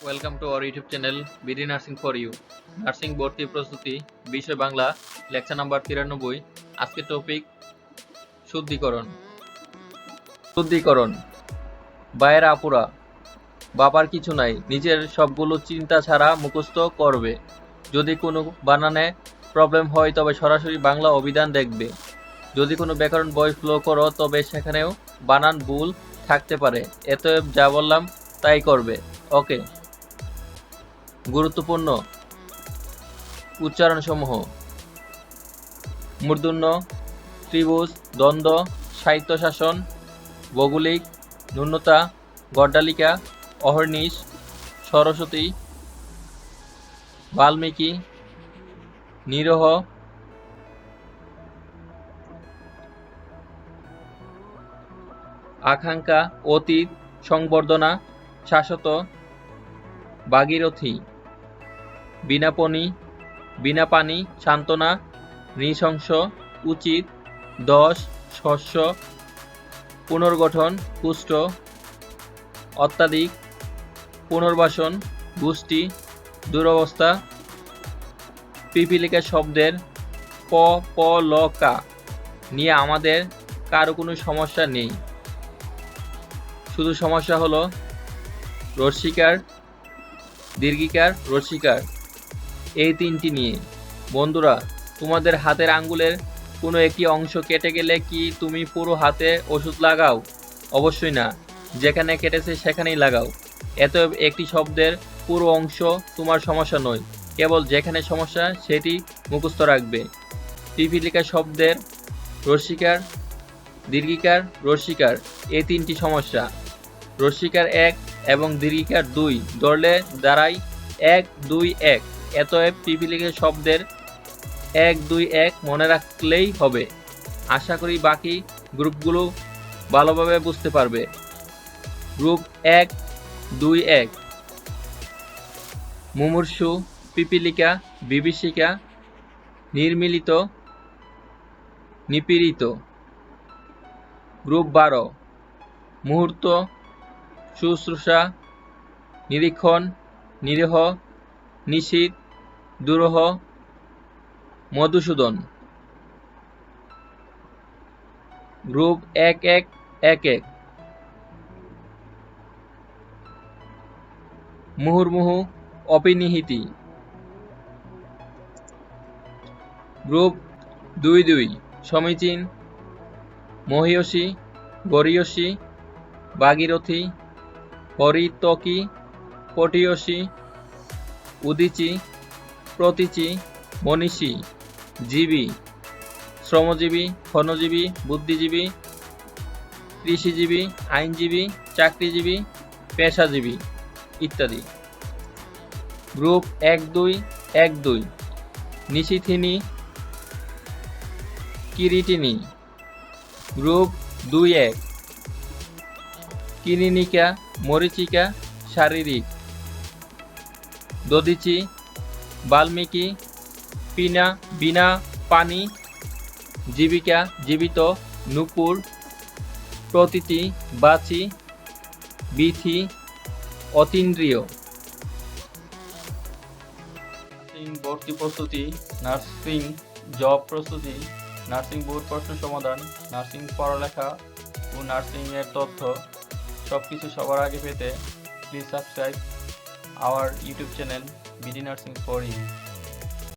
Welcome to our YouTube channel BD nursing for you. Nursing ভর্তি প্রস্তুতি, বিষয় Bangla, lecture number 93। আজকের টপিক শুদ্ধিকরণ। শুদ্ধিকরণ। ভাইয়েরা আপুরা, বাবার কিছু নাই, নিজের সবগুলো চিন্তা ছাড়া মুখস্থ করবে। যদি কোনো বানানে প্রবলেম হয় তবে সরাসরি বাংলা অভিধান দেখবে। যদি কোনো ব্যাকরণ বই ফলো করো তবে সেখানেও বানান ভুল থাকতে পারে। এত যা বললাম তাই করবে। ওকে। গুরুত্বপূর্ণ উচ্চারণসমূহ: মূর্ধন্য, ত্রিভুজ, দ্বন্দ্ব, সাহিত্যশাসন, ভৌগোলিক, ন্যূনতা, গড্ডালিকা, অহর্নিশ, সরস্বতী, বাল্মীকি, নিরহ, আকাঙ্ক্ষা, অতীত, সংবর্ধনা, শাশ্বত, ভাগীরথী, বিনাপনি, বিনাপানি, সান্ত্বনা, নৃশংস, উচিত, দশ, শস্য, পুনর্গঠন, পুষ্ট, অত্যাধিক, পুনর্বাসন, গোষ্ঠী, দুরবস্থা। পিপীলিকা শব্দের প, প, ল, কা নিয়ে আমাদের কারো কোনো সমস্যা নেই। শুধু সমস্যা হলো রস্যিকার, দীর্ঘিকার, রস্যিকার এই তিনটি নিয়ে। বন্ধুরা, তোমাদের হাতের আঙ্গুলের কোনো একটি অংশ কেটে গেলে কি তুমি পুরো হাতে ওষুধ লাগাও? অবশ্যই না, যেখানে কেটেছে সেখানেই লাগাও। এত একটি শব্দের পুরো অংশ তোমার সমস্যা নয়, কেবল যেখানে সমস্যা সেটি মুখস্থ রাখবে। পিপীলিকা শব্দের রস্যিকার, দীর্ঘিকার, রস্যিকার এই তিনটি সমস্যা। রস্যিকার 1 এবং দীর্ঘিকার 2 ধরলে দাঁড়ায় 1, 2, 1। এতএব পিপীলিকা শব্দের 1, 2, 1 মনে রাখলেই হবে। আশা করি বাকি গ্রুপগুলো ভালোভাবে বুঝতে পারবে। গ্রুপ 1, 2, 1: মুমূর্ষু, পিপীলিকা, বিভীষিকা, নির্মিলিত, নিপীড়িত। গ্রুপ 12: মুহূর্ত, শুশ্রূষা, নিরীক্ষণ, নিরীহ, নিশীথ, দুরূহ, মধুসূদন। গ্রুপ 1111: মুহুর্মুহু, অপিনিহিতি। গ্রুপ 22: সমীচীন, মহীয়সী, গরীয়সী, ভাগীরথী, হরিতকী, পটীয়সী, উদীচী, প্রতীচী, মনীষী, জীবী, শ্রমজীবী, ক্ষণজীবী, বুদ্ধিজীবী, কৃষিজীবী, আইনজীবী, চাকরিজীবী, পেশাজীবী ইত্যাদি। গ্রুপ 1212: নিশীথিনী, কিরীটিনী। গ্রুপ 21: কিনিনিকা, মরীচিকা, শারীরিক। দধীচি, বাল্মীকি, পিনা, বিনা, পানি, জীবিকা, জীবিত, নূপুর, প্রতীতি, বাচি, বিথি, অতীন্দ্রিয়। নার্সিং ভর্তি প্রস্তুতি, নার্সিং জব প্রস্তুতি, নার্সিং বোর্ড প্রশ্ন সমাধান, নার্সিং পড়ালেখা ও নার্সিং এর তথ্য সবকিছু সবার আগে পেতে please subscribe our YouTube channel BD nursing for you.